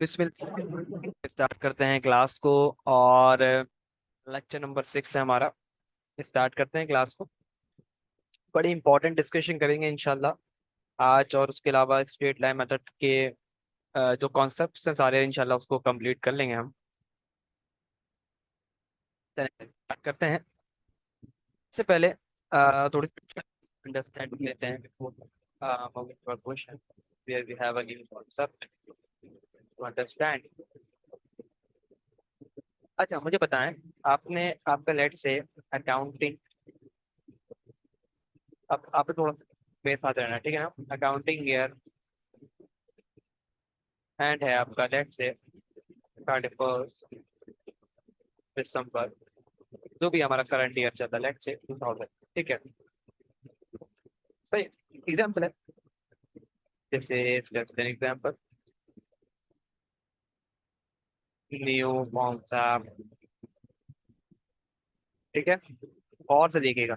बिस्मिल्लाह start करते हैं class को। और लेक्चर नंबर 6 है हमारा। स्टार्ट करते हैं क्लास को। बड़ी इंपॉर्टेंट डिस्कशन करेंगे इंशाल्लाह आज, और उसके अलावा स्ट्रेट लाइन मेथड के जो कॉन्सेप्ट्स हैं सारे इंशाल्लाह उसको कंप्लीट कर लेंगे हम। स्टार्ट करते हैं। इससे पहले थोड़ी सी अंडरस्टैंडिंग लेते हैं before moving to question where we have a new concept to understand. अच्छा, मुझे बताएं, आपने आपका लेट से अकाउंटिंग, अब आप थोड़ा सा मेरे साथ रहना, ठीक है ना। अकाउंटिंग ईयर एंड है आपका लेट से 31 दिसंबर, जो भी हमारा करंट ईयर चलता है लेट से 2000, ठीक है। सही एग्जाम्पल है, जैसे एग्जाम्पल न्यू कॉन्सेप्ट, ठीक है। और से देखिएगा,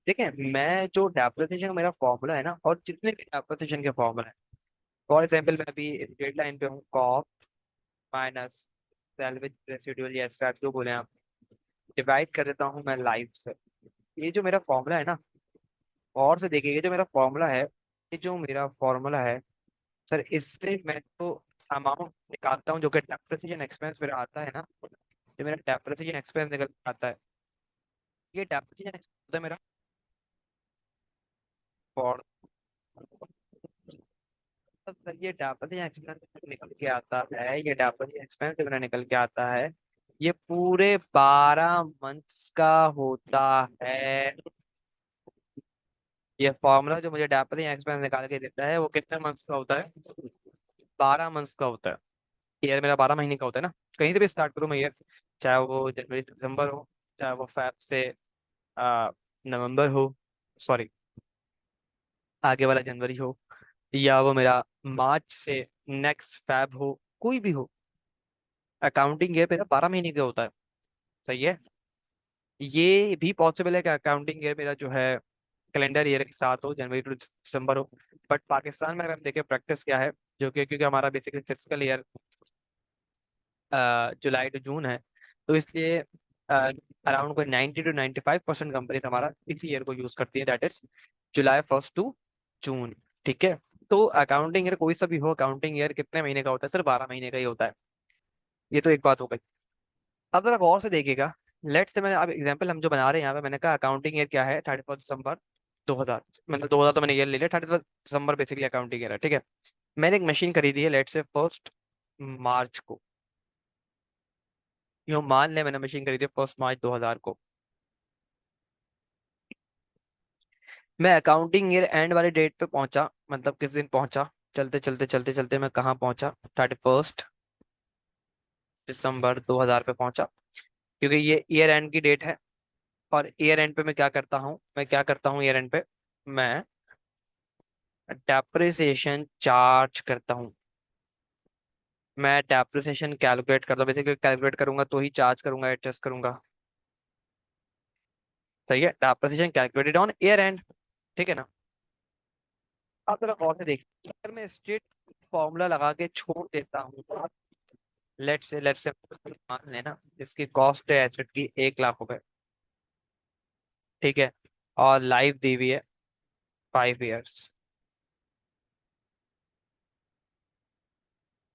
ठीक है। मैं जो डेप्रिसिएशन का मेरा फॉर्मूला है ना, और जितने भी डेप्रिसिएशन के फॉर्मूला है, फॉर एग्जाम्पल मैं अभी स्ट्रेट लाइन पे हूँ, कॉप माइनस सैलवेज रेसिडुअल या स्क्रैप जो बोले आप, डिवाइड कर देता हूँ मैं लाइफ से। ये जो मेरा फॉर्मूला है ना, और से देखिए, ये जो मेरा फॉर्मूला है, ये जो मेरा फॉर्मूला है सर, इससे मैं तो अमाउंट निकालता हूँ जो कि डेप्रिसिएशन एक्सपेंस मेरा आता है ना। जो मेरा डेप्रिसिएशन एक्सपेंस निकल आता है, ये डेप्रिसिएशन एक्सपेंस होता है मेरा फॉर, सर ये डेप्रिसिएशन एक्सपेंस निकल के आता है, ये डेप्रिसिएशन एक्सपेंस मेरा निकल के आता है, ये पूरे 12 मंथ्स का होता है। ये फॉर्मूला जो मुझे डेप्रिसिएशन एक्सपेंस निकाल के देता है वो कितने मंथ्स का होता है? 12 मंथ्स का होता है। ईयर मेरा 12 महीने का होता है ना। कहीं से भी स्टार्ट करूँ मैं ईयर, चाहे वो जनवरी से दिसंबर हो, चाहे वो फैब से आ, नवंबर हो, सॉरी आगे वाला जनवरी हो, या वो मेरा मार्च से नेक्स्ट फैब हो, कोई भी हो, अकाउंटिंग ईयर मेरा 12 महीने का होता है। सही है। ये भी पॉसिबल है कि अकाउंटिंग ईयर मेरा जो है कैलेंडर ईयर के साथ हो, जनवरी टू दिसंबर हो। बट पाकिस्तान में अगर हम देखें प्रैक्टिस क्या है, जो कि क्योंकि हमारा basically physical year July to June है, तो इसलिए अराउंड कोई 90 to 95% कंपनी हमारा इसी ईयर को यूज करती है, दैट इज जुलाई 1 to जून, ठीक है। तो अकाउंटिंग ईयर कोई सा भी हो, अकाउंटिंग ईयर कितने महीने का होता है? सिर्फ 12 महीने का ही होता है। ये तो एक बात हो गई। अब जरा गौर से देखिएगा, लेट से मैंने अब एग्जाम्पल हम जो बना रहे हैं यहाँ पे, मैंने कहा अकाउंटिंग ईयर क्या है, 31 दिसंबर 2000, मतलब 2000 तो मैंने ईयर ले लिया, 31 दिसंबर बेसिकली अकाउंटिंग ईयर है, ठीक है। मैंने एक मशीन खरीदी है लेट से 1 मार्च को, यूँ मान ले मैंने मशीन खरीदी 1 मार्च 2000 को। मैं अकाउंटिंग ईयर एंड वाली डेट पे पहुंचा, मतलब किस दिन पहुंचा, चलते चलते चलते चलते मैं कहाँ पहुंचा, 31 दिसंबर 2000 पे पहुंचा, क्योंकि ये ईयर एंड की डेट है। और ईयर एंड पे मैं क्या करता हूँ ईयर एंड पे, मैं डेप्रिसिएशन चार्ज करता हूँ। मैं डेप्रिसिएशन कैलकुलेट करता हूँ, बेसिकली कैलकुलेट करूंगा तो ही चार्ज करूंगा, एडजस्ट करूंगा। सही है, depreciation calculated on year and, ठीक है ना। आप जरा गौर से देखिए, अगर मैं स्ट्रेट फॉर्मूला लगा के छोड़ देता हूँ, लेट से मान लेना इसकी कॉस्ट है एसेट की 1 लाख रुपए, ठीक है। और लाइफ दी हुई है 5 इयर्स।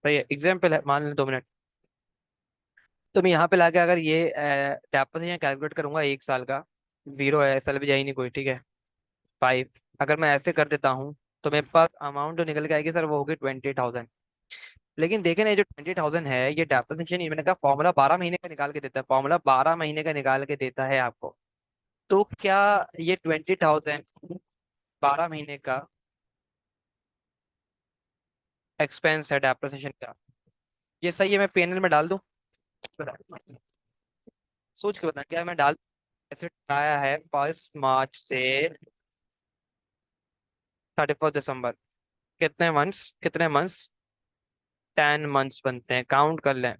सही है, एग्जाम्पल है, मान लें 2 मिनट। तो मैं यहाँ पे लाके अगर ये टैप से यहाँ कैलकुलेट करूंगा 1 साल का, जीरो है, एस एल भी जाए नहीं कोई, ठीक है। 5, अगर मैं ऐसे कर देता हूँ तो मेरे पास अमाउंट जो निकल के आएगी सर वो होगी 20,000। लेकिन देखे ना, ये जो 20,000 है ये डेप्रिसिएशन, मैंने कहा फॉर्मूला 12 महीने का निकाल के देता है, फॉर्मूला 12 महीने का निकाल के देता है आपको। तो क्या ये 20,000 12 महीने का एक्सपेंस है डेप्रिसिएशन का? ये सही है, मैं पीएनएल में डाल दूं? बता, सोच के बता, क्या मैं डाल, ऐसे आया है 1 मार्च से 31 दिसंबर, कितने मंथ्स 10 मंथ्स बनते हैं, काउंट कर लें।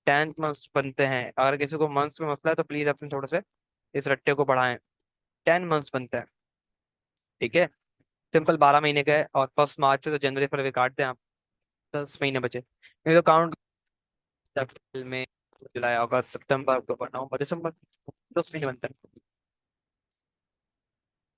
10 मंथ्स बनते हैं, अगर किसी को मंथ्स में मसला है तो प्लीज अपने थोड़े से इस रट्टे को बढ़ाएं। 10 मंथ्स बनते हैं, ठीक है। सिंपल 12 महीने का है, और 1 मार्च से तो जनवरी फरवरी काट दें आप, 10 महीने बचे, ये तो काउंट। अप्रैल में, जुलाई अगस्त सितंबर अक्टूबर नवंबर दिसंबर, 10 महीने बनते हैं।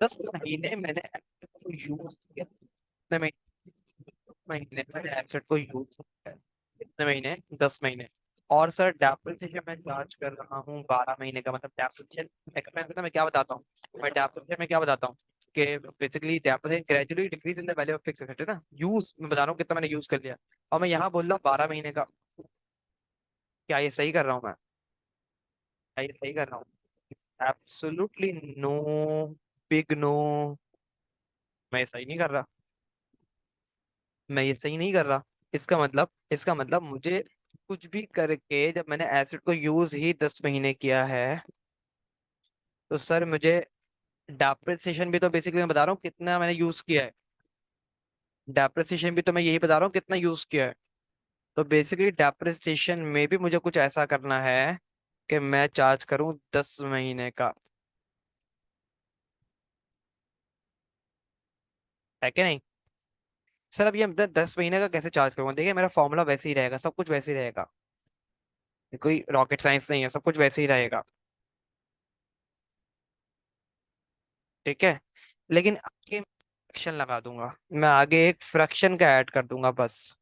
10 महीने मैंने एसेट को यूज किया, कितने महीने मैंने एसेट को यूज किया, कितने महीने, 10 महीने। और सर डेप्रिसिएशन मैं चार्ज कर रहा हूँ 12 महीने का, मतलब डेप्रिसिएशन एक्सपेंस में क्या बताता हूँ, मैं डेप्रिसिएशन में क्या बताता हूँ कि basically depreciation gradually decrease in the value of fix asset है ना, यूज मैं बता रहा हूँ कितना मैंने यूज कर लिया। और मैं यहाँ बोल रहा हूँ 12 महीने का। क्या ये सही कर रहा हूँ मैं, क्या ये सही कर रहा हूँ? Absolutely no, big no. मैं ये सही नहीं कर रहा, मैं ये सही नहीं कर रहा। इसका मतलब मुझे कुछ भी करके जब मैंने एसिड को यूज ही 10 महीने किया है, तो सर मुझे डेप्रिसिएशन भी तो बेसिकली मैं बता रहा हूँ कितना मैंने यूज किया है। डेप्रिसिएशन भी तो मैं यही बता रहा हूँ कितना यूज किया है। तो बेसिकली डेप्रिसिएशन में भी मुझे कुछ ऐसा करना है कि मैं चार्ज करूँ 10 महीने का, है कि नहीं? सर अब ये मैं 10 महीने का कैसे चार्ज करूंगा? देखिए मेरा फॉर्मूला वैसे ही रहेगा, सब कुछ वैसे ही रहेगा, ये कोई रॉकेट साइंस नहीं है, सब कुछ वैसे ही रहेगा। ठीक है, लेकिन आगे फ्रैक्शन लगा दूंगा, मैं आगे एक फ्रैक्शन का ऐड कर दूंगा बस,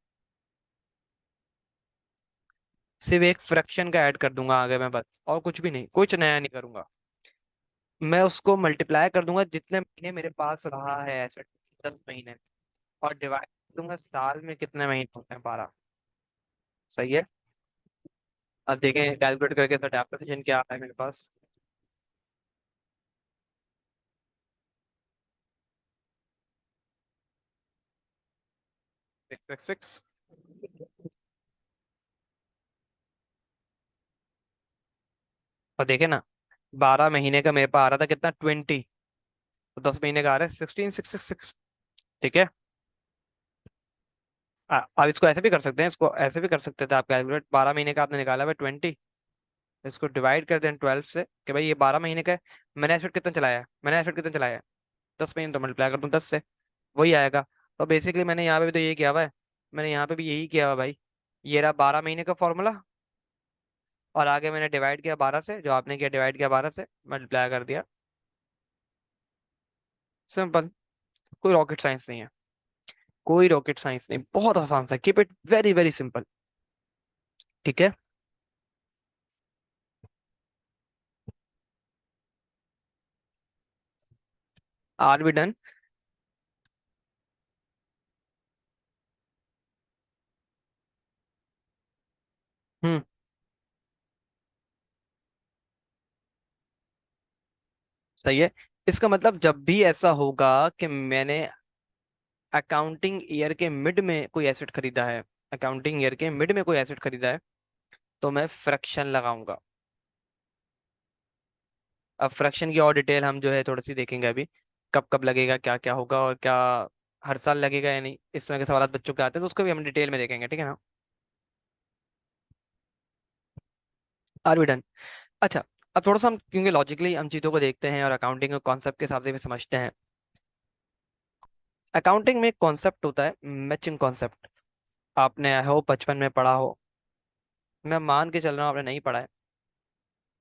सिर्फ एक फ्रैक्शन का ऐड कर दूंगा आगे मैं बस, और कुछ भी नहीं, कुछ नया नहीं करूंगा। मैं उसको मल्टीप्लाई कर दूंगा जितने महीने मेरे पास रहा है एसेट, 10 महीने, और डिवाइड कर दूंगा साल में कितने महीने होते हैं, 12। सही है। अब देखें कैलकुलेट करके तो डेप्रिसिएशन क्या आता है मेरे पास। 666। और देखे ना, 12 महीने का मेरे पास आ रहा था कितना, 20, तो 10 महीने का आ रहा है 16,666। ठीक है। अब इसको ऐसे भी कर सकते हैं, इसको ऐसे भी कर सकते थे आप कैलकुलेट, 12 महीने का आपने निकाला हुआ 20, इसको डिवाइड कर दें 12 से कि भाई ये 12 महीने का है। मैंने एसेट कितना चलाया है, मैंने एसेट कितना चलाया है, 10 महीने, तो मल्टीप्लाई कर दूं 10 से, वही आएगा। तो बेसिकली मैंने यहाँ पे भी तो यही किया हुआ है, मैंने यहाँ पे भी यही किया हुआ है भाई। ये रहा 12 महीने का फॉर्मूला, और आगे मैंने डिवाइड किया 12 से, जो आपने किया डिवाइड किया 12 से, मल्टीप्लाई कर दिया। सिंपल, कोई रॉकेट साइंस नहीं है, कोई रॉकेट साइंस नहीं, बहुत आसान सा, keep it very very simple. ठीक है। Are be done. हम्म। सही है। इसका मतलब जब भी ऐसा होगा कि मैंने अकाउंटिंग ईयर के मिड में कोई एसेट खरीदा है, अकाउंटिंग ईयर के मिड में कोई एसेट खरीदा है, तो मैं फ्रैक्शन लगाऊंगा। अब फ्रैक्शन की और डिटेल हम जो है थोड़ी सी देखेंगे अभी, कब कब लगेगा, क्या क्या होगा, और क्या हर साल लगेगा या नहीं, इस तरह के सवाल बच्चों के आते हैं, तो उसको भी हम डिटेल में देखेंगे, ठीक है ना। Are be done. अच्छा, अब थोड़ा सा हम क्योंकि लॉजिकली हम चीज़ों को देखते हैं और अकाउंटिंग कॉन्सेप्ट के हिसाब से भी समझते हैं। अकाउंटिंग में एक कॉन्सेप्ट होता है मैचिंग कॉन्सेप्ट, आपने हो बचपन में पढ़ा हो, मैं मान के चल रहा हूँ आपने नहीं पढ़ा है।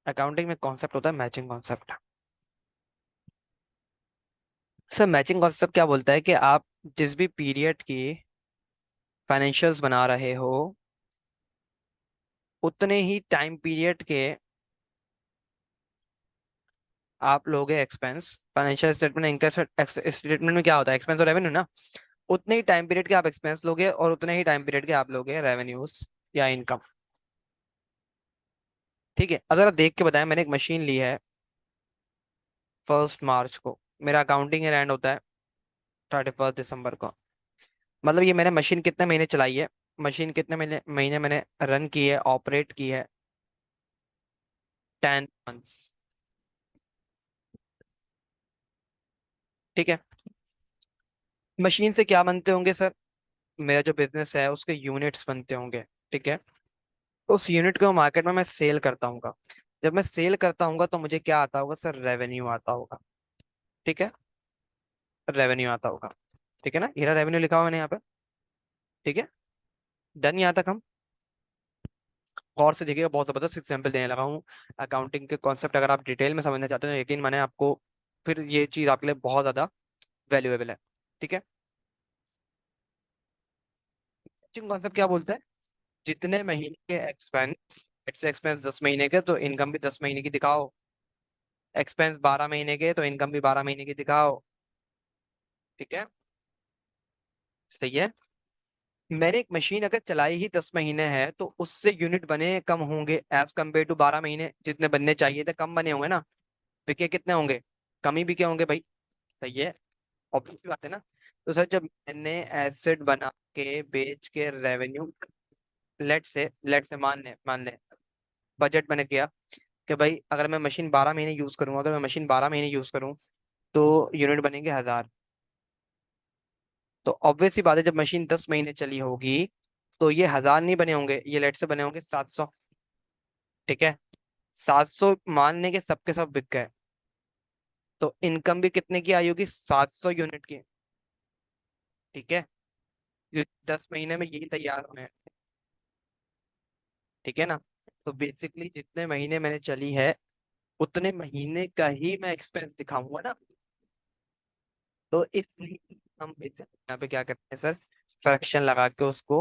अकाउंटिंग में कॉन्सेप्ट होता है matching concept. Sir matching concept क्या बोलता है कि आप जिस भी पीरियड की फाइनेंशियल्स बना रहे हो, उतने ही टाइम पीरियड के आप लोगे expense, financial statement income statement में क्या होता है, एक्सपेंस और रेवेन्यू ना, उतने ही टाइम पीरियड के आप एक्सपेंस लोगे और उतने ही टाइम पीरियड के आप लोगे रेवेन्यूज या इनकम। ठीक है, अगर आप देख के बताएं, मैंने एक मशीन ली है 1 मार्च को, मेरा अकाउंटिंग ईयर एंड होता है 31 दिसंबर को, मतलब ये मैंने मशीन कितने महीने चलाई है, मशीन कितने महीने महीने मैंने रन की है, ऑपरेट की है, 10 मंथ्स। ठीक है। मशीन से क्या बनते होंगे सर, मेरा जो बिजनेस है उसके यूनिट्स बनते होंगे। ठीक है। उस यूनिट को मार्केट में मैं सेल करता हूँ, जब मैं सेल करता हूँ तो मुझे क्या आता होगा सर, रेवेन्यू आता होगा। ठीक है, रेवेन्यू आता होगा। ठीक है ना, हीरा रेवेन्यू लिखा हुआ मैंने यहाँ पे। ठीक है। डन। यहाँ तक हम गौर से देखिएगा, बहुत जबरदस्त एग्जाम्पल देने लगा हूँ। अकाउंटिंग के कॉन्सेप्ट अगर आप डिटेल में समझना चाहते हो तो यकीन माने आपको फिर ये चीज आपके लिए बहुत ज्यादा वैल्यूएबल है। ठीक है। कॉन्सेप्ट क्या बोलता है? जितने महीने के एक्सपेंस, एक्सपेंस 10 महीने के तो इनकम भी 10 महीने की दिखाओ। एक्सपेंस 12 महीने के तो इनकम भी 12 महीने की दिखाओ। ठीक है। सही है। मैंने एक मशीन अगर चलाई ही 10 महीने है तो उससे यूनिट बने कम होंगे एज कम्पेयर टू 12 महीने, जितने बनने चाहिए थे कम बने होंगे ना। बिके कितने होंगे? कम ही बिके होंगे भाई। सही है। ऑब्वियस सी बात है ना। तो सर जब मैंने एसेट बना के बेच के रेवेन्यू, लेट से मान ले बजट मैंने किया कि भाई अगर मैं मशीन 12 महीने यूज करूँ, अगर मैं मशीन 12 महीने यूज करूँ तो यूनिट बनेंगे 1000। तो ऑब्वियस सी बात है जब मशीन 10 महीने चली होगी तो ये 1000 नहीं बने होंगे, ये लेट से बने होंगे 700। ठीक है। 700 मान लें कि सबके सब बिक गए तो इनकम भी कितने की आई होगी? 700 यूनिट की। ठीक है। ये 10 महीने में यही तैयार होने हैं। ठीक है ना। तो बेसिकली जितने महीने मैंने चली है उतने महीने का ही मैं एक्सपेंस दिखाऊंगा ना। तो इसलिए हम बेसिकली यहाँ पे क्या करते हैं सर, फ्रैक्शन लगा के उसको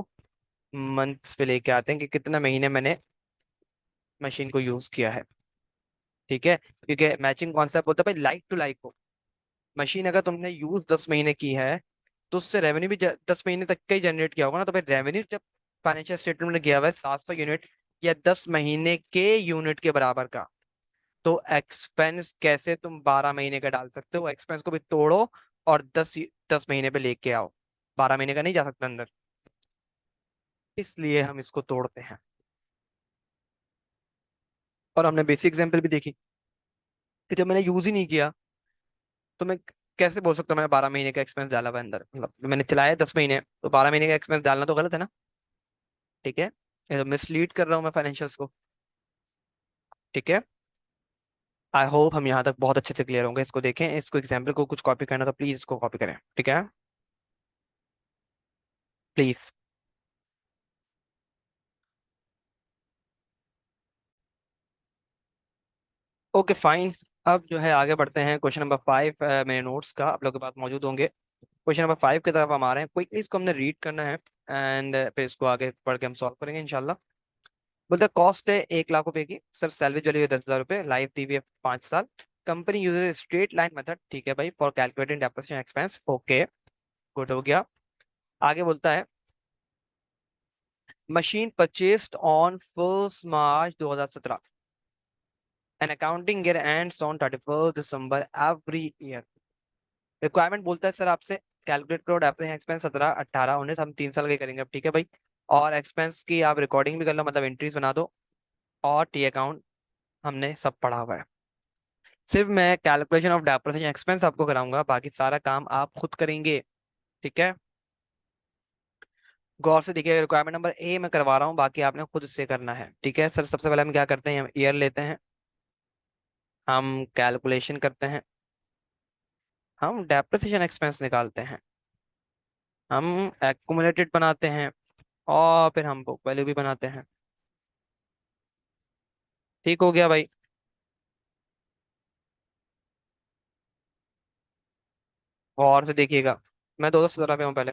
मंथ्स पे लेके आते हैं कि कितना महीने मैंने मशीन को यूज किया है। ठीक है। क्योंकि मैचिंग कॉन्सेप्ट होता है भाई लाइक टू लाइक हो। मशीन अगर तुमने यूज 10 महीने की है तो उससे रेवेन्यू भी 10 महीने तक का ही जनरेट किया होगा ना। तो भाई रेवेन्यू जब फाइनेंशियल स्टेटमेंट में गया हुआ है 700 यूनिट या 10 महीने के यूनिट के बराबर का, तो एक्सपेंस कैसे तुम 12 महीने का डाल सकते हो? एक्सपेंस को भी तोड़ो और 10 महीने पे लेके आओ। 12 महीने का नहीं जा सकता अंदर, इसलिए हम इसको तोड़ते हैं। और हमने बेसिक एग्जांपल भी देखी कि जब मैंने यूज ही नहीं किया तो मैं कैसे बोल सकता हूँ मैंने 12 महीने का एक्सपेंस डाला हुआ है अंदर। मतलब मैंने चलाया 10 महीने तो 12 महीने का एक्सपेंस डालना तो गलत है ना। ठीक है। ये तो मिसलीड कर रहा हूँ मैं फाइनेंशियल्स को। ठीक है। आई होप हम यहाँ तक बहुत अच्छे से क्लियर होंगे। इसको देखें, इसको एग्जाम्पल को कुछ कॉपी करना तो प्लीज इसको कॉपी करें। ठीक है। प्लीज। Okay fine. अब जो है आगे बढ़ते हैं क्वेश्चन नंबर 5। मेरे नोट्स का आप लोगों के पास मौजूद होंगे। क्वेश्चन नंबर 5 की तरफ हम आ रहे हैं। क्विकली इसको हमने रीड करना है एंड फिर इसको आगे पढ़ के हम सॉल्व करेंगे इंशाल्लाह। बोलते कॉस्ट है 1 लाख रुपए की सर, सैलरी चली हुई 10,000 रुपए, लाइफ टी वी है 5 साल, company uses straight line method. ठीक है भाई, for calculating depreciation expense. Okay, good हो गया। आगे बोलता है machine purchased on 1 March 2017 an accounting year ends on 31 December every year. Requirement बोलता है सर आपसे कैलकुलेट करो डेप्रिसिएशन एक्सपेंस 17, 18, 19, हम 3 साल के करेंगे अब। ठीक है भाई। और एक्सपेंस की आप रिकॉर्डिंग भी कर लो, मतलब एंट्रीज बना दो। और टी अकाउंट हमने सब पढ़ा हुआ है। सिर्फ मैं कैलकुलेशन ऑफ डेप्रिसिएशन एक्सपेंस आपको कराऊंगा, बाकी सारा काम आप खुद करेंगे। ठीक है। गौर से देखिए, रिक्वायरमेंट नंबर ए मैं करवा रहा हूँ, बाकी आपने खुद से करना है। ठीक है सर। सबसे पहले हम क्या करते हैं, हम ईयर लेते हैं, हम कैलकुलेशन करते हैं, हम डेप्रिसिएशन एक्सपेंस निकालते हैं, हम एक्यूमुलेटेड बनाते हैं और फिर हम बुक वैल्यू भी बनाते हैं। ठीक हो गया भाई। गौर से देखिएगा, मैं 2017 पे हूँ पहले।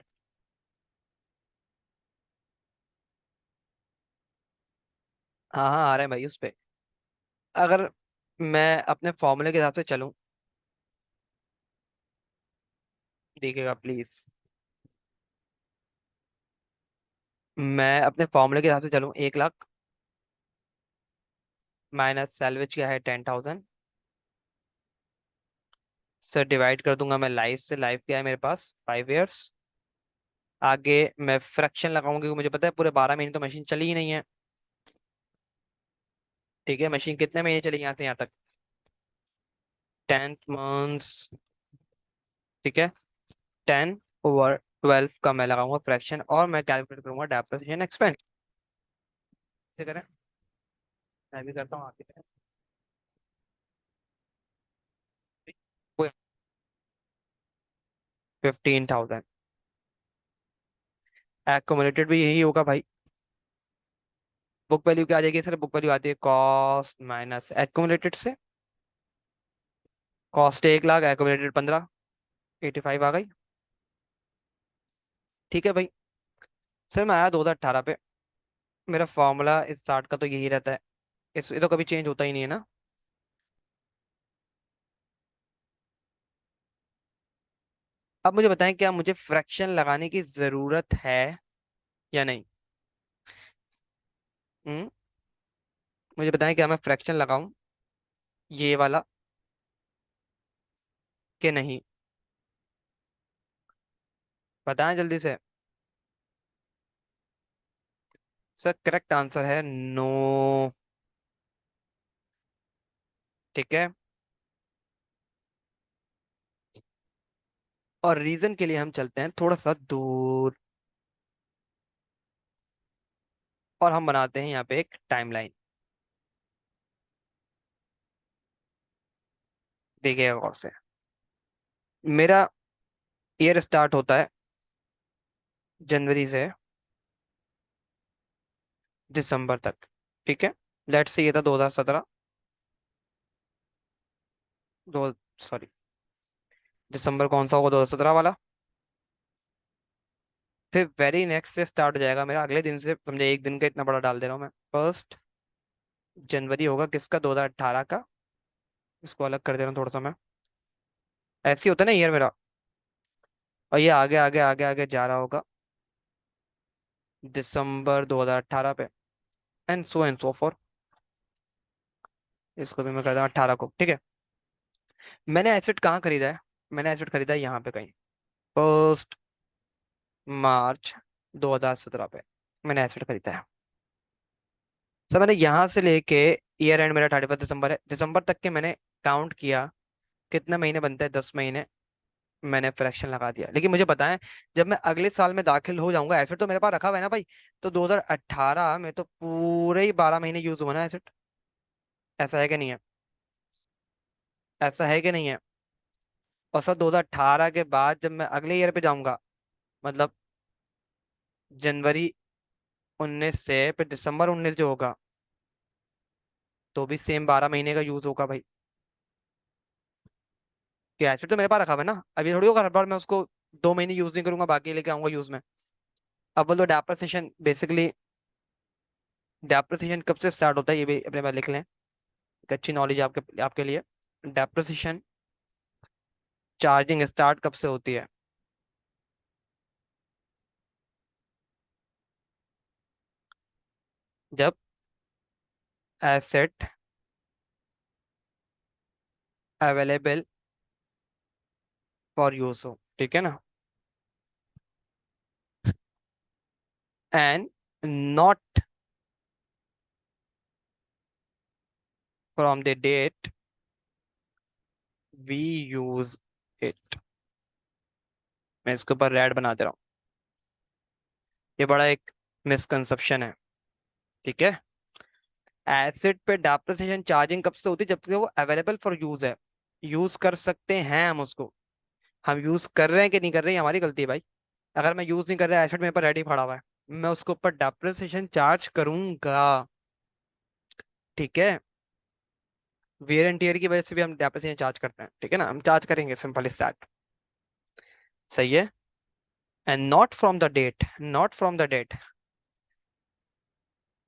हाँ हाँ आ रहे हैं भाई उस पे। अगर मैं अपने फॉर्मूले के हिसाब से चलूँ, देखिएगा प्लीज, मैं अपने फॉर्मूले के हिसाब से चलूँ, 1 लाख माइनस सैलरी क्या है 10,000 से डिवाइड कर दूंगा मैं लाइफ से। लाइफ क्या है मेरे पास 5 इयर्स। आगे मैं फ्रैक्शन लगाऊंगा क्योंकि मुझे पता है पूरे 12 महीने तो मशीन चली ही नहीं है। ठीक है। मशीन कितने महीने चली यहाँ से यहाँ तक? 10 मंथ्स। ठीक है। 10/12 का मैं लगाऊंगा फ्रैक्शन और मैं कैलकुलेट करूंगा डेप्रिसिएशन एक्सपेंस। से करें, मैं भी करता हूँ आपकी तरह। 15,000। एक्यूमुलेटेड भी यही होगा भाई। बुक वैल्यू क्या आ जाएगी सर? बुक वैल्यू आती है कॉस्ट माइनस एक्यूमुलेटेड से। कॉस्ट 1 लाख, एक्यूमुलेटेड 15, 85 आ गई। ठीक है भाई। सर मैं आया 2018 पे। मेरा फॉर्मूला इस चार्ट का तो यही रहता है। इस ये तो कभी चेंज होता ही नहीं है ना। अब मुझे बताएं, क्या मुझे फ्रैक्शन लगाने की जरूरत है या नहीं? हम्म। मुझे बताएं, क्या मैं फ्रैक्शन लगाऊं ये वाला कि नहीं? बताएं जल्दी से। सर करेक्ट आंसर है नो। ठीक है। और रीजन के लिए हम चलते हैं थोड़ा सा दूर, और हम बनाते हैं यहाँ पे एक टाइमलाइन। देखिएगा गौर से। मेरा ईयर स्टार्ट होता है जनवरी से दिसंबर तक। ठीक है। लेट्स से ये था 2017। दो सॉरी, दिसंबर कौन सा होगा? 2017 वाला। फिर वेरी नेक्स्ट से स्टार्ट हो जाएगा मेरा अगले दिन से, समझे? एक दिन का इतना बड़ा डाल दे रहा हूँ मैं। 1 जनवरी होगा किसका? 2018 का। इसको अलग कर दे रहा हूँ थोड़ा सा मैं। ऐसे ही होता है ना ईयर मेरा। और ये आगे आगे आगे आगे जा रहा होगा दिसंबर 2018 पे, एंड सो फॉर। इसको भी मैं कर दूंगा 18 को। ठीक है। मैंने एसेट कहाँ खरीदा है? मैंने एसेट खरीदा है यहाँ पे कहीं, 1 मार्च 2017 पे मैंने एसेट खरीदा है। सर मैंने यहाँ से लेके, ईयर एंड मेरा 31 दिसंबर है, दिसंबर तक के मैंने काउंट किया कितने महीने बनते हैं, 10 महीने। मैंने फ्रैक्शन लगा दिया। लेकिन मुझे बताएं, जब मैं अगले साल में दाखिल हो जाऊंगा, एसेट तो मेरे पास रखा हुआ है ना भाई। तो 2018 में तो पूरे ही 12 महीने यूज हुआ ना एसेट। ऐसा है कि नहीं है? ऐसा है कि नहीं है? और सर 2018 के बाद जब मैं अगले ईयर पे जाऊंगा, मतलब जनवरी 19 से फिर दिसंबर 19 जो होगा, तो भी सेम 12 महीने का यूज होगा भाई। कि एसिड तो मेरे पास रखा हुआ है ना, अभी थोड़ी होगा हर बार मैं उसको 2 महीने यूज नहीं करूंगा बाकी लेके आऊंगा यूज में। अब बोलो डेप्रिसिएशन बेसिकली, डेप्रिसिएशन कब से स्टार्ट होता है ये भी अपने पास लिख लें। एक अच्छी नॉलेज आपके आपके लिए। डेप्रिसिएशन चार्जिंग स्टार्ट कब से होती है? जब एसेट अवेलेबल फॉर यूज हो। ठीक है ना? And not from the date we use it. मैं इसके ऊपर रेड बना दे रहा हूँ। ये बड़ा एक मिसकंसेप्शन है। ठीक है। एसिड पे डेप्रिसिएशन चार्जिंग कब से होती है? जब तक वो अवेलेबल फॉर यूज है। यूज कर सकते हैं हम उसको। हम यूज कर रहे हैं कि नहीं कर रहे हैं, हमारी गलती है भाई। अगर मैं यूज नहीं कर रहा, एसिड मेरे पर रेडी पड़ा हुआ है, मैं उसके ऊपर डेप्रिसिएशन चार्ज करूंगा। ठीक है। वेयर एंड टीयर की वजह से भी हम डेप्रिसिएशन चार्ज करते हैं, ठीक है ना? हम चार्ज करेंगे, सिंपल इज दैट। सही है। And not from the date, not from the date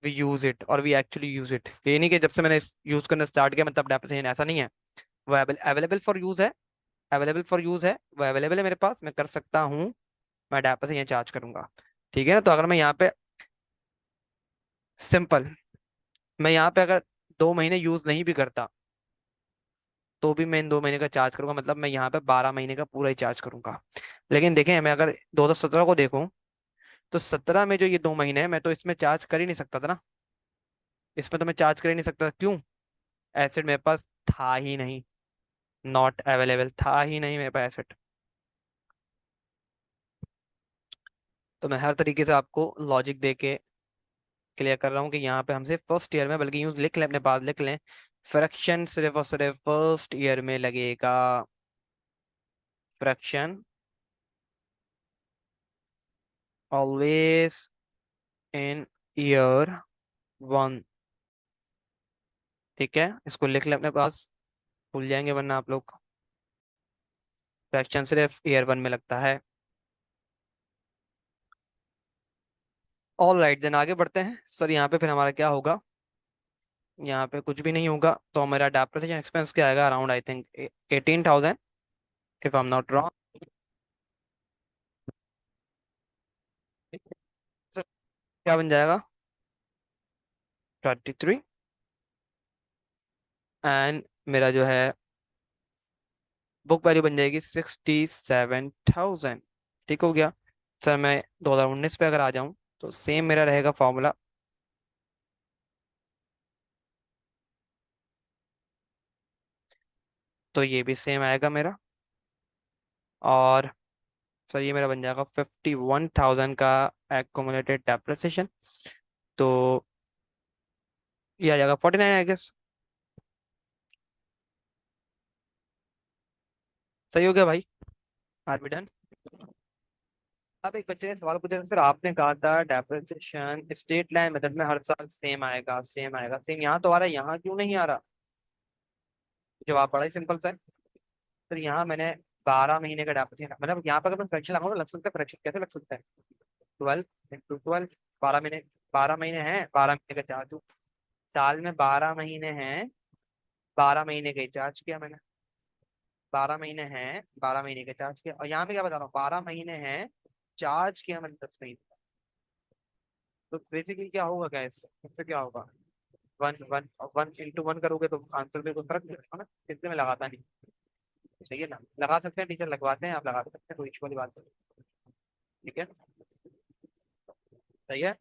we use it और वी एक्चुअली यूज इट। ये नहीं कि जब से मैंने यूज करना स्टार्ट किया मतलब डेप्रिसिएशन, ऐसा नहीं है। वो अवेलेबल फॉर यूज है। अवेलेबल फॉर यूज है, वो अवेलेबल है मेरे पास, मैं कर सकता हूँ। मैं डेप से ये चार्ज करूंगा। ठीक है ना? तो अगर मैं यहाँ पे सिंपल, मैं यहाँ पे अगर 2 महीने यूज नहीं भी करता, तो भी मैं इन 2 महीने का चार्ज करूंगा, मतलब मैं यहाँ पे 12 महीने का पूरा ही चार्ज करूंगा। लेकिन देखें, मैं अगर 2017 को देखूं, तो 17 में जो ये 2 महीने हैं, मैं तो इसमें चार्ज कर ही नहीं सकता था ना। इसमें तो मैं चार्ज कर ही नहीं सकता था। क्यों? एसिड मेरे पास था ही नहीं। नॉट अवेलेबल था ही नहीं मेरे पास एसिड। तो मैं हर तरीके से आपको लॉजिक दे के क्लियर कर रहा हूँ कि यहाँ पे हमसे फर्स्ट ईयर में, बल्कि यूज लिख लें, अपने पास लिख लें, फ्रैक्शन सिर्फ और सिर्फ फर्स्ट ईयर में लगेगा। Fraction always in year 1। ठीक है, इसको लिख ले अपने पास, भूल जाएंगे वरना आप लोग। फ्रैक्शन सिर्फ ईयर 1 में लगता है। ऑल राइट, देन आगे बढ़ते हैं सर। यहाँ पे फिर हमारा क्या होगा? यहाँ पे कुछ भी नहीं होगा, तो हमारा डेप्रिसिएशन एक्सपेंस क्या आएगा? Around I think 18,000, if I am not wrong. Sir क्या बन जाएगा? 23। एंड मेरा जो है बुक वैल्यू बन जाएगी 67,000। ठीक हो गया। सर मैं 2019 पे अगर आ जाऊं तो सेम मेरा रहेगा फॉर्मूला। तो ये भी सेम आएगा मेरा। और सर ये मेरा बन जाएगा 51,000 का एक्यूमुलेटेड डेप्रिसिएशन। तो ये आ जाएगा 49 आई गेस। सही हो गया भाई। Are be done. अब एक बच्चे ने सवाल पूछा, सर आपने कहा था डेप्रिसिएशन स्टेट लाइन मेथड में हर साल सेम आएगा, सेम आएगा, सेम यहाँ तो आ रहा है, यहाँ क्यों नहीं आ रहा? जवाब बड़ा ही सिंपल सा है। सर यहाँ मैंने 12 महीने का डेप्रिसिएशन, मतलब यहाँ पर अगर मैं फ्रैक्शन लगाऊंगा तो लग सकता है। फ्रैक्शन कैसे लग सकता है? 12 इंटू 12, 12 महीने। 12 महीने हैं, 12 महीने का चार्ज। साल में 12 महीने हैं, 12 महीने का चार्ज किया मैंने। 12 महीने हैं, 12 महीने का चार्ज किया। और यहाँ पे क्या बता रहा हूँ, 12 महीने हैं, चार्ज किया मैंने 10 महीने। तो बेसिकली क्या होगा, क्या इससे क्या होगा? वन वन, 1 इंटू 1 करोगे तो आंसर में कोई फर्क नहीं पड़ेगा ना, कितने में लगाता नहीं। सही है ना? लगा सकते हैं, टीचर लगवाते हैं, आप लगा सकते हैं, कोई इशू वाली बात नहीं। ठीक है, सही है।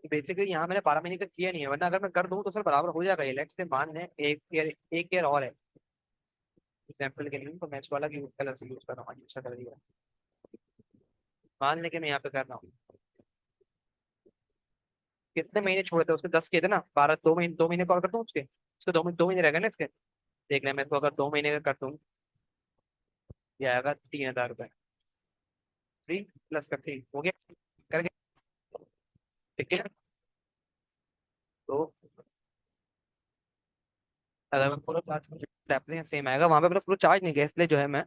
बेसिकली यहाँ मैंने 12 महीने का किया नहीं है, वरना अगर मैं कर दूँ तो सर बराबर हो जाएगा। ये लेट से मान लें एक ईयर और है एग्जाम्पल के लिए, तो मैं इसको अलग यूज कलर से यूज कर रहा हूँ, अच्छा कर दिया। मान लें कि मैं यहाँ पे कर रहा हूँ, कितने महीने छोड़े थे उसके? 10 किए थे ना, 12, 2 महीने, 2 महीने कॉल करता हूँ उसके 2 महीने रह गए ना इसके। देख लें, मैं इसको अगर 2 महीने का कर दूँ, ये आएगा 3,000 रुपये। 3 + 15 हो गया करके। ठीक है, तो अगर मैं पूरा चार्ज सेम आएगा, वहां पे मैंने पूरा चार्ज नहीं किया, इसलिए जो है मैं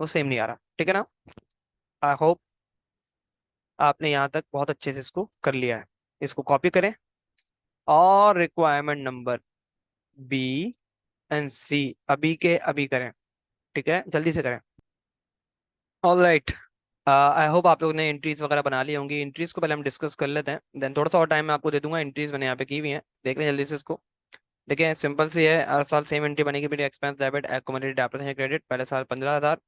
वो सेम नहीं आ रहा। ठीक है ना? आई होप आपने यहाँ तक बहुत अच्छे से इसको कर लिया है। इसको कॉपी करें और रिक्वायरमेंट नंबर B और C अभी के अभी करें। ठीक है, जल्दी से करें। ऑल राइट, आई होप आप लोगों ने एंट्रीज वगैरह बना ली होंगी। एंट्रीज को पहले हम डिस्कस कर लेते हैं, देन थोड़ा सा और टाइम मैं आपको दे दूंगा। एंट्रीज मैंने यहाँ पे की हुई हैं, देख लें जल्दी से इसको। देखिए सिंपल सी है, हर साल सेम एंट्री बनेगी। मेरी expense debit, accumulated depreciation credit. पहले साल 15,000।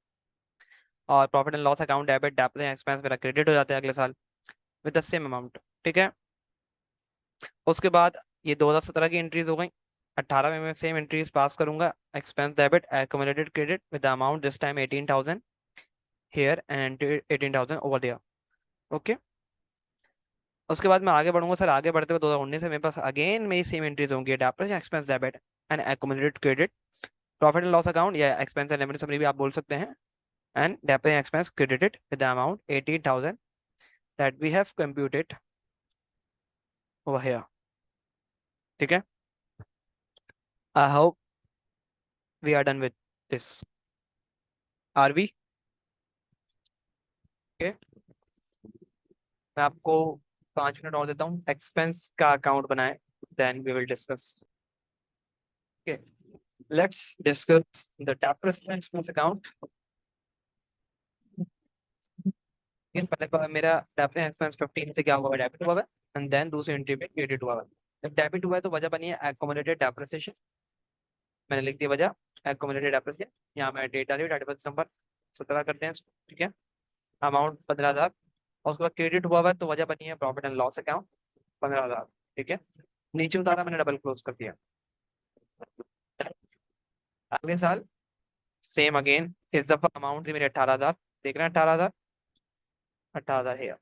और profit and loss account debit, depreciation expense मेरा क्रेडिट हो जाता है अगले साल विद द सेम अमाउंट। ठीक है, उसके बाद ये 2017 की एंट्रीज हो गई। 18 में मैं सेम एंट्रीज पास करूंगा। Expense debit, accumulated credit with the amount this time 18,000 here and 18,000 over there. Okay, उसके बाद मैं आगे बढ़ूंगा सर। आगे बढ़ते हुए 2019 से मेरे पास अगेन मेरी सेम एंट्रीज होंगी। Depreciation expense debit and accumulated credit, profit and loss account या एक्सपेंस एंड लिमिट समरी भी आप बोल सकते हैं। And depreciation expense credited with the amount 18,000 that we have computed over here. ठीक है, I hope we are done with this. Are we okay? मैं आपको 5 मिनट और देता हूँ, एक्सपेंस का अकाउंट बनाए, then we will discuss. Okay, let's discuss the depreciation expense account. पहले मेरा डेप्रिसिएशन एक्सपेंस 15 से क्या हुआ है? डेबिट हुआ है। एंड देन दूसरी एंट्री पे क्रेडिट हुआ है। जब डेबिट हुआ है तो वजह बनी है एक्यूमुलेटेड डेप्रिसिएशन। मैंने लिख दिया वजह, एक्यूमुलेटेड डेप्रिसिएशन। यहाँ मैं डेट डाली, 31 दिसंबर 17 करते हैं इसको। ठीक है, अमाउंट 15,000। और उसके बाद क्रेडिट हुआ है तो वजह बनी है प्रॉफिट एंड लॉस अकाउंट 15,000। ठीक है, नीचे उतारा मैंने, डबल क्लोज कर दिया। अगले साल सेम अगेन, इस दफा अमाउंट थी मेरी 18,000। देख रहे हैं 18,000, 18,000 है।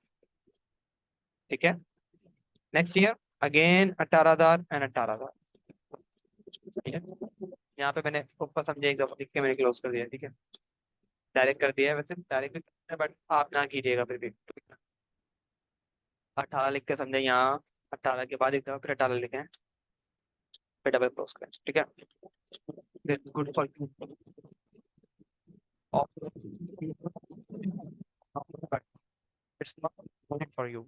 ठीक है, नेक्स्ट ईयर अगेन 18,000 एंड 18,000। ठीक है, यहाँ पे मैंने ऊपर समझे एक दफा लिख के मैंने क्लोज कर दिया। ठीक है, डायरेक्ट कर दिया है, वैसे डायरेक्ट बट आप ना कीजिएगा फिर भी। 18 लिख के समझे यहाँ, 18 के बाद एक दफा फिर 18 लिखें, फिर डबल क्लोज करें, ठीक है। This good for you, it's not good for you.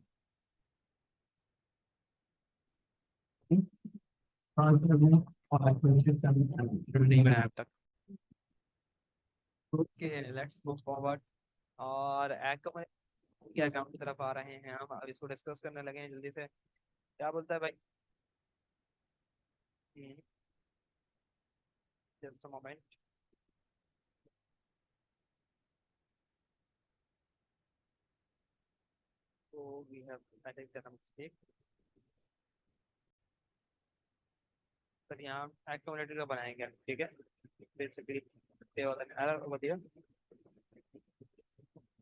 नहीं बनाया अब तक। Okay, let's move forward. और एक्ट में क्या अकाउंट की तरफ आ रहे हैं हम, अब इसको डिस्कस करने लगे हैं जल्दी से। क्या बोलता है भाई? Just a moment. तो we have edit the mistake, पर यहाँ एक्ट का बनाएंगे, ठीक है। बेसिकली ये वाला एरर ओवर दिया।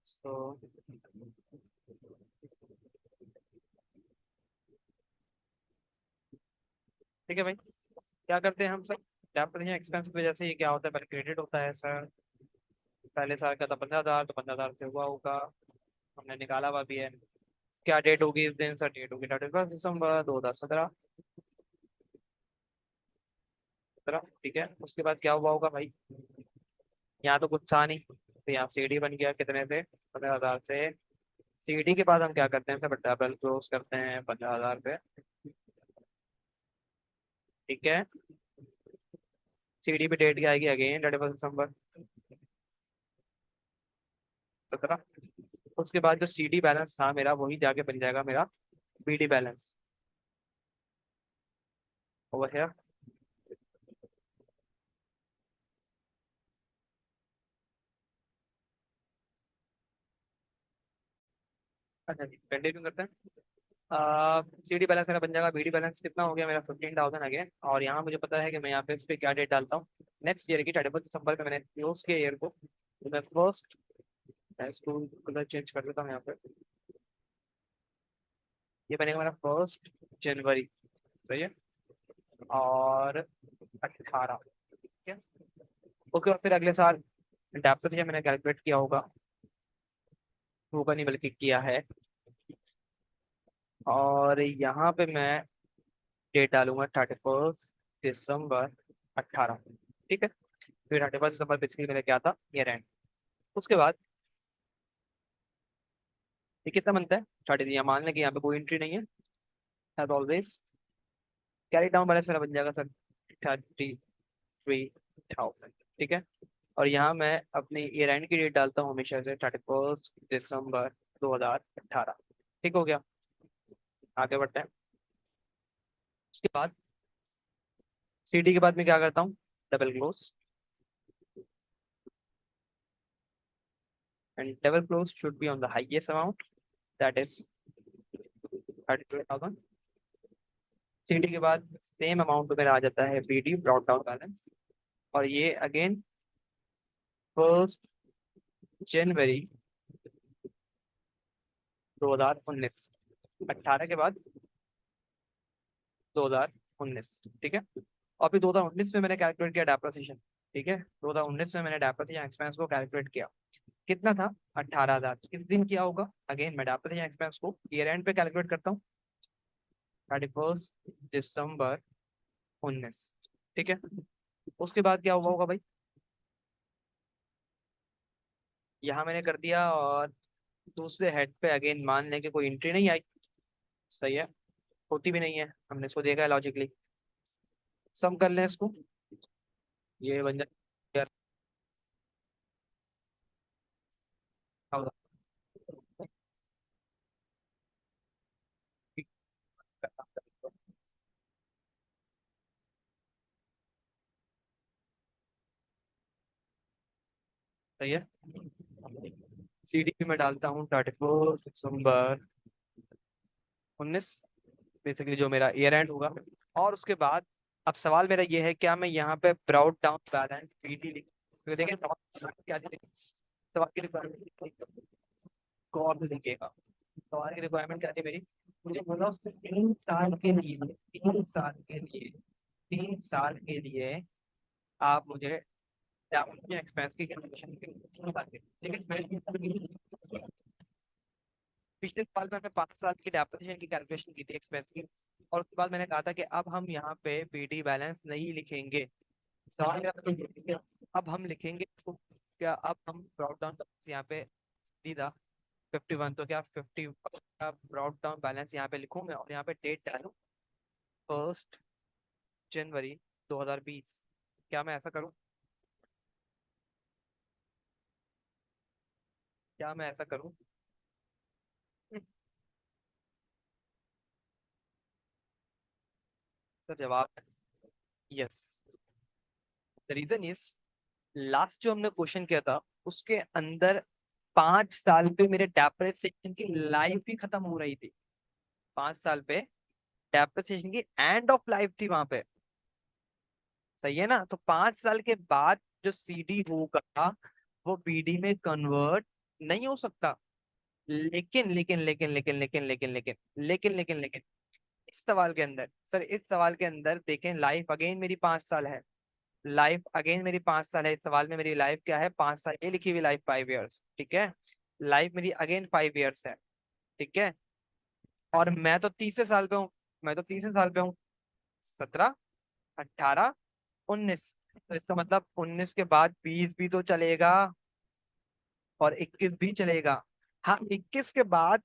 सो ठीक है भाई, क्या करते हैं हम सब, क्या करते हैं एक्सपेंस की वजह से ये क्या होता है, पहले क्रेडिट होता है सर। पहले साल का था 15,000, तो 15,000 से हुआ होगा, हमने निकाला हुआ भी है। क्या डेट होगी इस दिन सर? डेट होगी 31 दिसंबर 2017। ठीक है, उसके बाद क्या हुआ होगा भाई? यहाँ तो कुछ था नहीं, तो यहाँ सीडी बन गया कितने से? 15,000 से। सीडी के बाद हम क्या करते हैं सर? डबल क्लोज करते हैं 15,000 पे, ठीक है। सीडी पे डेट क्या आएगी अगेन? 31 दिसंबर 17। उसके बाद जो सीडी बैलेंस था मेरा, वही जाके बन जाएगा मेरा बीडी बैलेंस ओवर है। अच्छा जी, कंटिन्यू करते हैं। सीडी बैलेंस मेरा बन जाएगा, बीडी बैलेंस कितना हो गया मेरा? 15,000 अगेन। और यहाँ मुझे पता है कि मैं यहाँ पे इस पे क्या डेट डालता हूँ, नेक्स्ट ईयर की 31 दिसंबर में मैंने क्लोज किया ईयर को, तो मैं फर्स्ट, मैं इसको कलर चेंज कर देता हूँ यहाँ पे। ये बनेगा मेरा 1 जनवरी, सही है। और 18, ठीक है। उसके बाद फिर अगले साल डेप्थ मैंने कैलकुलेट किया होगा, होगा नहीं बल्कि किया है। और यहाँ पे मैं डेट डालूंगा 31 दिसंबर 18, ठीक है। फिर 31 दिसंबर बेसिकली मेरा क्या था? Year and. उसके बाद ये कितना बनता है? 30, यहाँ मान लें कि यहाँ पे कोई एंट्री नहीं है, as always carry down balance मेरा बन जाएगा सर 33,000, ठीक है। और यहाँ मैं अपनी ईयर एंड की डेट डालता हूँ हमेशा से 31 दिसंबर 2018, ठीक हो गया। आगे बढ़ते हैं। उसके बाद सीडी के बाद मैं क्या करता हूँ? Double close, and double close should be on the highest amount, that is 32,000। CD के बाद सेम अमाउंट पे मेरा आ जाता है बीडी, ब्रॉट डाउन बैलेंस। और ये अगेन 1 जनवरी 2019, 18 के बाद 2019, ठीक है। और फिर 2019 में मैंने कैलकुलेट किया डेप्रिसिएशन, ठीक है। 2019 में मैंने डेप्रिसिएशन एक्सपेंस को कैलकुलेट किया, कितना था? 18,000। किस दिन किया होगा? अगेन मैं डेप्रिसिएशन एक्सपेंस को ईयर एंड पे कैलकुलेट करता हूँ, 31 दिसंबर 2019, ठीक है। उसके बाद क्या हुआ होगा भाई? यहाँ मैंने कर दिया, और दूसरे हेड पे अगेन मान लें कि कोई एंट्री नहीं आई, सही है, होती भी नहीं है, हमने इसको देखा है लॉजिकली। सम कर लें इसको, ये बन जाए, सही है। सीडी भी मैं डालता हूँ 31 दिसंबर 2019, बेसिकली जो मेरा ईयर एंड होगा। और उसके बाद अब सवाल मेरा ये है, क्या मैं यहाँ पे ब्राउट डाउन बैलेंस पीडी लिख, तो देखिए सवाल क्या थी? सवाल की रिक्वायरमेंट गौर से देखिएगा, सवाल की रिक्वायरमेंट क्या थी मेरी? मुझे बोला उसने 3 साल के लिए, 3 साल के लिए, 3 साल के लिए आप मुझे एक्सपेंस की कैलकुलेशन, ठीक है। पिछले साल में हमने 5 साल की डेप्रिसिएशन की कैलकुलेशन की थी एक्सपेंस की, और उसके बाद मैंने कहा था कि अब हम यहाँ पे पीडी बैलेंस नहीं लिखेंगे। सवाल मेरा तो ये है कि अब हम लिखेंगे तो क्या अब हम ब्रॉड डाउन यहाँ पे सीधा 51, तो क्या 50 का ब्रॉड डाउन बैलेंस यहाँ पे लिखूं मैं, और यहाँ पे डेट डालूं 1 जनवरी 2020? क्या मैं ऐसा करूं? क्या मैं ऐसा करूं? तो जवाब yes. The reason is, last जो हमने क्वेश्चन किया था उसके अंदर 5 साल पे मेरे डेप्रिसिएशन की लाइफ ही खत्म हो रही थी। 5 साल पे डेप्रिसिएशन की एंड ऑफ लाइफ थी वहां पे। सही है ना? तो 5 साल के बाद जो सीडी होगा वो बीडी में कन्वर्ट नहीं हो सकता। लेकिन लेकिन लेकिन लेकिन लेकिन लेकिन लेकिन लेकिन लेकिन लेकिन इस सवाल के अंदर, सर इस सवाल के अंदर देखें, लाइफ अगेन मेरी 5 साल है। लाइफ अगेन मेरी 5 साल है। इस सवाल में मेरी लाइफ क्या है? 5 साल। ये लिखी हुई लाइफ 5 इयर्स, ठीक है। लाइफ मेरी अगेन 5 इयर्स है, ठीक है। और मैं तो तीसरे साल पे हूँ। मैं तो तीसरे साल पे हूँ। 17, 18, 19। तो इसका मतलब 19 के बाद 20 भी तो चलेगा, और 21 भी चलेगा। हाँ, 21 के बाद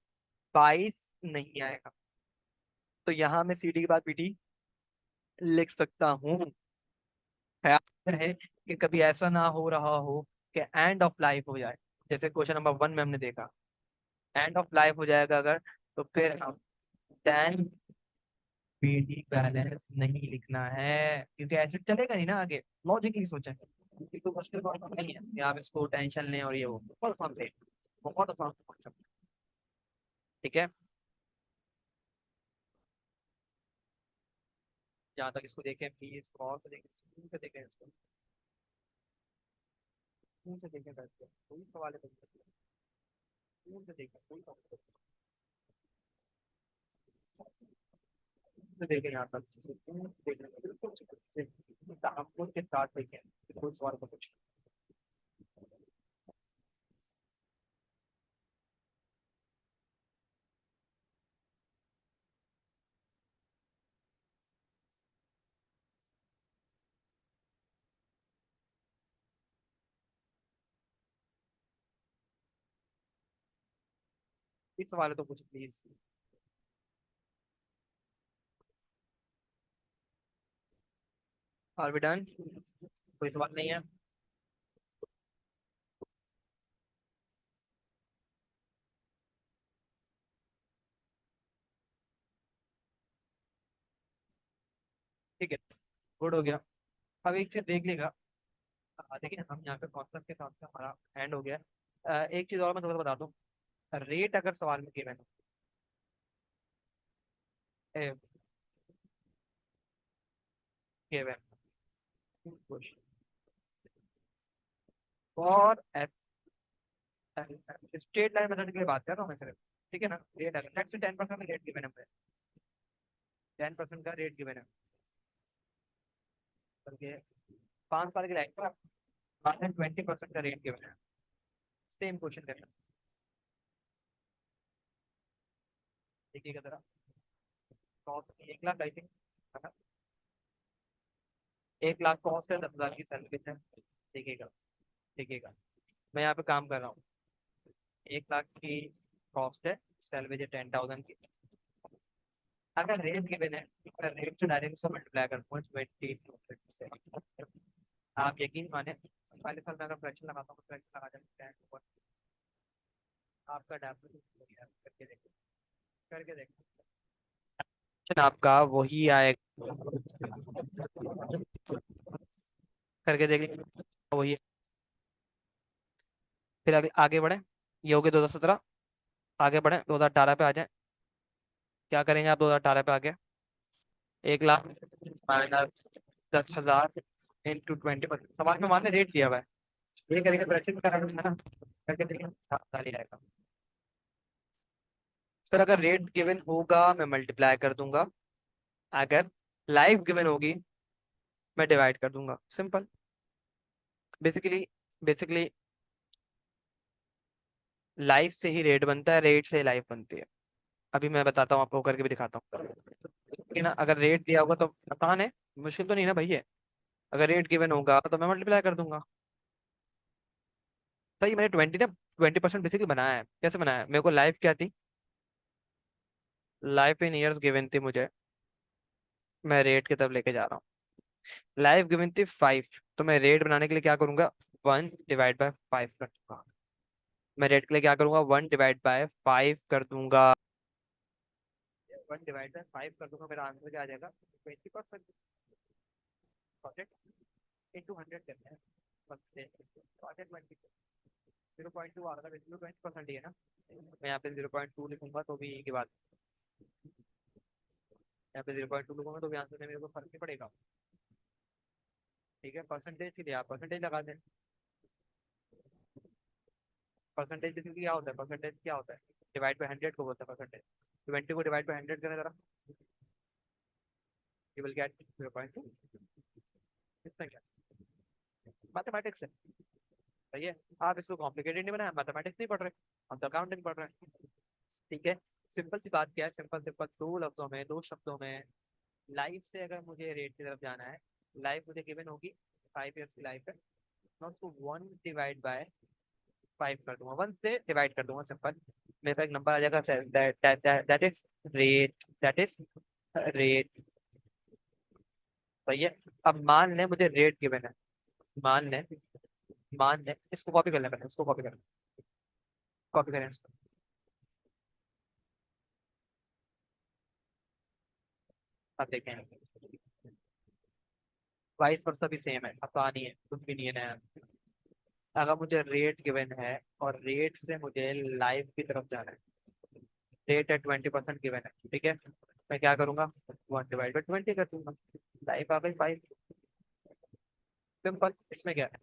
22 नहीं आएगा। तो यहाँ मैं सीडी के बाद पीटी लिख सकता हूँ। ख्याल है कि कभी ऐसा ना हो रहा हो कि एंड ऑफ लाइफ हो जाए, जैसे क्वेश्चन नंबर 1 में हमने देखा। एंड ऑफ लाइफ हो जाएगा अगर, तो फिर हम टेन पीडी बैलेंस नहीं लिखना है, क्योंकि ऐसे चलेगा नहीं ना आगे। लॉजिकली सोचें, क्योंकि कोई मुश्किल बात नहीं है कि आप इसको टेंशन लें और ये वो, बहुत आसान से, बहुत आसान से concept, ठीक है। जहाँ तक इसको देखें प्लीज, और से देखें, सुकून से देखें इसको, सुकून से देखें बैठ के, कोई सवाल है? सुकून से देखें, कोई सवाल से देखें, यहाँ तक सुकून से देखें, बिल्कुल सुकून से, तहम्मुल के साथ देखें, कोई सवाल का कुछ। इस सवाल है तो कुछ प्लीज। Are we done? कोई सवाल नहीं है? ठीक है, गुड हो गया। अब एक चीज देख लेगा। देखिए हम यहाँ पे कॉन्सेप्ट के साथ से हमारा एंड हो गया है। एक चीज और मैं थोड़ा बता दूं। रेट अगर सवाल में गिवन है, गिवन और स्ट्रेट लाइन मेथड की बात कर रहा हूँ मैं सिर्फ, ठीक है ना। रेट अगर नेक्स्ट 10% रेट गिवन है, 10% का रेट गिवन है करके, 5 साल की लाइन पर 20% का रेट गिवन है। सेम क्वेश्चन करना, देखिएगा जरा। 1 lakh I think, 1 lakh cost है, 10,000 की सैलरी है। देखिएगा, देखिएगा, मैं यहाँ पे काम कर रहा हूँ। 1 लाख की कॉस्ट है, सैलरी है 10,000 की। अगर रेट गिवन है, अगर रेट से डायरेक्ट उसको मल्टीप्लाई करता हूँ 20 से, आप यकीन माने पहले साल में अगर फ्रैक्शन लगाता हूँ, फ्रैक्शन लगा जाता है तो आपका डेफिनेट करके देखो, करके देखो, आपका वही आएगा, करके देख, वही। फिर आगे आगे बढ़े। ये हो गया 2017। आगे बढ़े 2018 पे आ जाए। क्या करेंगे आप 2018 पे आगे? 1 लाख माइनस 10,000 इंटू 20%। समाज में मान रेट दिया हुआ है, ये करेंगे प्रैक्टिस करा है ना, करके देखिए 7 साल ही रहेगा। सर अगर रेट गिवन होगा मैं मल्टीप्लाई कर दूंगा, अगर लाइफ गिवन होगी मैं डिवाइड कर दूंगा, सिंपल। बेसिकली बेसिकली लाइफ से ही रेट बनता है, रेट से ही लाइफ बनती है। अभी मैं बताता हूँ आपको, करके भी दिखाता हूँ कि ना, अगर रेट दिया होगा तो आसान है, मुश्किल तो नहीं ना भैया। अगर रेट गिवन होगा तो मैं मल्टीप्लाई कर दूंगा। सही, मैंने 20% बेसिकली बनाया है। कैसे बनाया है? मेरे को लाइफ क्या थी, लाइफ इन ईयर्स गिवन थी मुझे, मैं रेट की तरफ लेके जा रहा हूँ। लाइफ गिवन थी 5, तो मैं रेट बनाने के लिए क्या करूंगा, 1/5 कर दूंगा। मैं रेट के लिए क्या करूंगा, 1/5 कर दूंगा। 1/5 कर दूंगा, मेरा आंसर क्या आ जाएगा, 20%। इंटू 100 करते हैं, 0.2 आ रहा था, 20% ही है ना। मैं यहाँ पे 0.2 लिखूंगा तो भी की बात, यहाँ पे 0.2 लिखूंगा तो भी आंसर में मेरे को फर्क नहीं पड़ेगा। ठीक है, परसेंटेज के लिए आप परसेंटेज लगा दें। परसेंटेज बेसिकली क्या होता है, परसेंटेज क्या होता है, डिवाइड बाई 100 को बोलते हैं परसेंटेज। 20 को डिवाइड बाई 100 करें जरा, यू विल गेट 0.2। इसमें क्या, मैथमेटिक्स है। सही है। आप इसको कॉम्प्लिकेटेड नहीं बनाया, मैथमेटिक्स नहीं पढ़ रहे, हम तो अकाउंटिंग पढ़ रहे हैं। ठीक है। सिंपल सी बात क्या है, सिंपल सिंपल दो लफ्जों में, दो शब्दों में, लाइफ से अगर मुझे रेट की तरफ जाना है, लाइफ मुझे गिवन होगी, 5 ईयर्स की लाइफ है, मैं उसको 1/5 कर दूंगा, 1 से डिवाइड कर दूंगा, सिंपल। मेरे पास एक नंबर आ जाएगा, that is rate, that is rate. सही है। अब मान लें मुझे रेट गिवन है, मान लें, मान लें, इसको कॉपी कर लें, पहले इसको कॉपी करें, कॉपी करें इसको। अब देखें, 22% भी सेम है, आसानी है, कुछ भी नहीं है नया। अगर मुझे रेट गिवन है और रेट से मुझे लाइफ की तरफ जाना है, रेट है 20% गिवन है, ठीक है, मैं क्या करूंगा, 1/20 कर दूंगा, लाइफ आ गई 5। सिंपल, इसमें क्या है,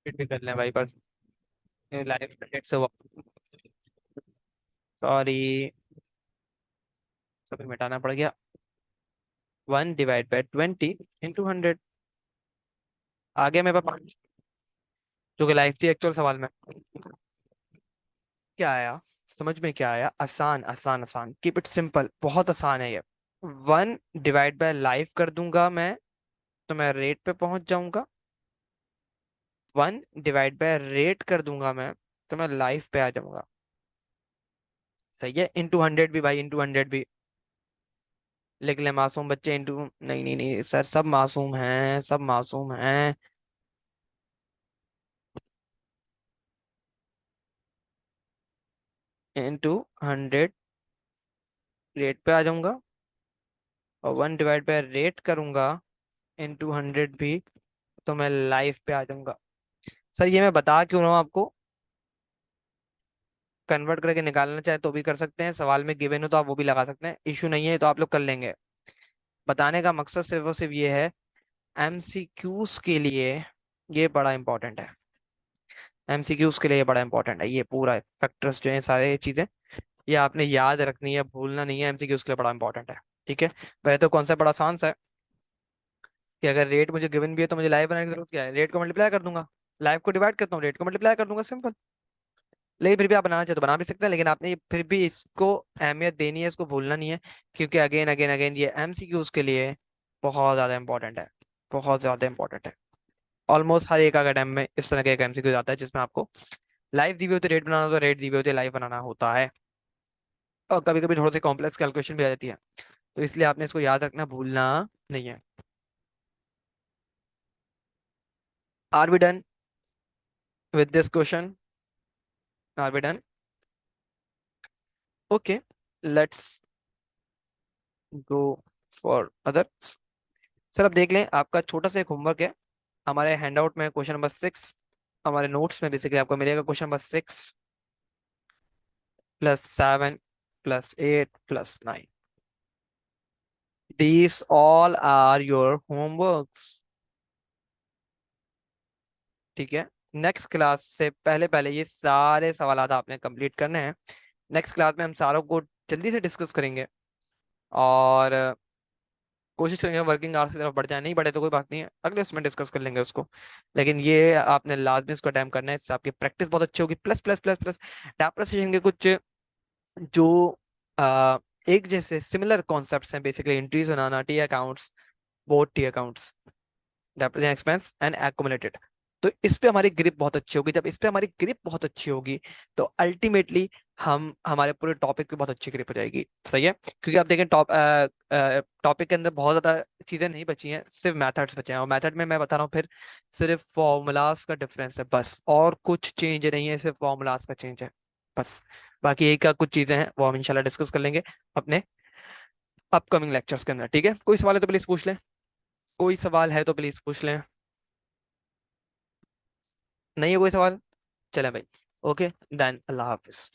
फिट भी कर लें भाई, पर लाइफ रेट से, सॉरी, सब मिटाना पड़ गया। 1/20 × 100, आ गया मेरे पास, जो कि लाइफ थी एक्चुअल सवाल में। क्या आया, समझ में क्या आया, आसान आसान आसान, कीप इट सिंपल, बहुत आसान है ये। 1/लाइफ कर दूंगा मैं, तो मैं रेट पे पहुंच जाऊंगा। 1/रेट कर दूंगा मैं, तो मैं लाइफ पे आ जाऊंगा। सही है। इंटू 100 भी भाई, इंटू 100 भी लिख ले, मासूम बच्चे, इंटू, नहीं नहीं नहीं सर, सब मासूम हैं, सब मासूम हैं। इंटू 100 रेट पे आ जाऊंगा, और 1/रेट करूंगा, इंटू 100 भी, तो मैं लाइफ पे आ जाऊंगा। सर ये मैं बता क्यों रहा हूँ आपको, कन्वर्ट करके निकालना चाहे तो भी कर सकते हैं, सवाल में गिवन हो तो आप वो भी लगा सकते हैं, इशू नहीं है, तो आप लोग कर लेंगे। बताने का मकसद सिर्फ और सिर्फ ये है, एमसीक्यूज के लिए ये बड़ा इंपॉर्टेंट है। एमसीक्यूज के लिए ये बड़ा इंपॉर्टेंट है, ये पूरा फैक्टर्स जो है, सारे चीजें ये आपने याद रखनी है, भूलना नहीं है, एमसीक्यूज के लिए बड़ा इंपॉर्टेंट है। ठीक है। वैसे तो कॉन्सेप्ट बड़ा आसान सा है, कि अगर रेट मुझे गिवन भी है तो मुझे लाइव बनाने की जरूरत क्या है, रेट को मल्टीप्लाई कर दूंगा, लाइव को डिवाइड करता हूँ, रेट को मल्टीप्लाई कर दूंगा, सिंपल। लेकिन फिर भी आप बनाना चाहे तो बना भी सकते हैं, लेकिन आपने फिर भी इसको अहमियत देनी है, इसको भूलना नहीं है, क्योंकि अगेन अगेन अगेन ये एमसीक्यूज के लिए बहुत ज्यादा इंपॉर्टेंट है, बहुत ज्यादा इंपॉर्टेंट है। ऑलमोस्ट हर एक अकेडमी में इस तरह का एक एमसीक्यू आता है, जिसमें आपको लाइव दी हुई होती है, रेट बनाना होता है, रेट दी हुई होती है, लाइव बनाना होता है। और कभी कभी थोड़ी सी कॉम्प्लेक्स कैलकुलेशन भी आ जाती है, तो इसलिए आपने इसको याद रखना, भूलना नहीं है। Are we done with this question, are we done, okay, let's go for other. Sir अब देख लें, आपका छोटा सा एक होमवर्क है, हमारे हैंडआउट में क्वेश्चन नंबर 6, हमारे नोट्स में बेसिकली आपको मिलेगा question number 6 +7 +8 +9, these all are your homeworks। ठीक है। नेक्स्ट क्लास से पहले पहले ये सारे सवाल आपने कंप्लीट करने हैं। नेक्स्ट क्लास में हम सारों को जल्दी से डिस्कस करेंगे, और कोशिश करेंगे वर्किंग आवर्स की तरफ बढ़ जाए, नहीं बढ़े तो कोई बात नहीं है, अगले उसमें डिस्कस कर लेंगे उसको। लेकिन ये आपने लाजमी उसको अटेम्प्ट करना है, इससे आपकी प्रैक्टिस बहुत अच्छी होगी। Plus plus plus plus depreciation के कुछ जो आ, एक जैसे सिमिलर कॉन्सेप्ट्स हैं, basically entries banana, T accounts, both T accounts, depreciation expense and accumulated. तो इस पे हमारी ग्रिप बहुत अच्छी होगी। जब इस पे हमारी ग्रिप बहुत अच्छी होगी तो अल्टीमेटली हम हमारे पूरे टॉपिक पे बहुत अच्छी ग्रिप हो जाएगी। सही है, क्योंकि आप देखें टॉपिक के अंदर बहुत ज्यादा चीजें नहीं बची हैं, सिर्फ मेथड्स बचे हैं, और मेथड में मैं बता रहा हूँ फिर सिर्फ फॉर्मूलाज का डिफरेंस है बस, और कुछ चेंज नहीं है, सिर्फ फॉर्मूलाज का चेंज है बस। बाकी एक का कुछ चीजें हैं वो हम इंशाल्लाह डिस्कस कर लेंगे अपने अपकमिंग लेक्चर्स के अंदर। ठीक है, कोई सवाल है तो प्लीज पूछ लें, कोई सवाल है तो प्लीज पूछ लें। नहीं है कोई सवाल? चलें भाई, ओके देन, अल्लाह हाफिज।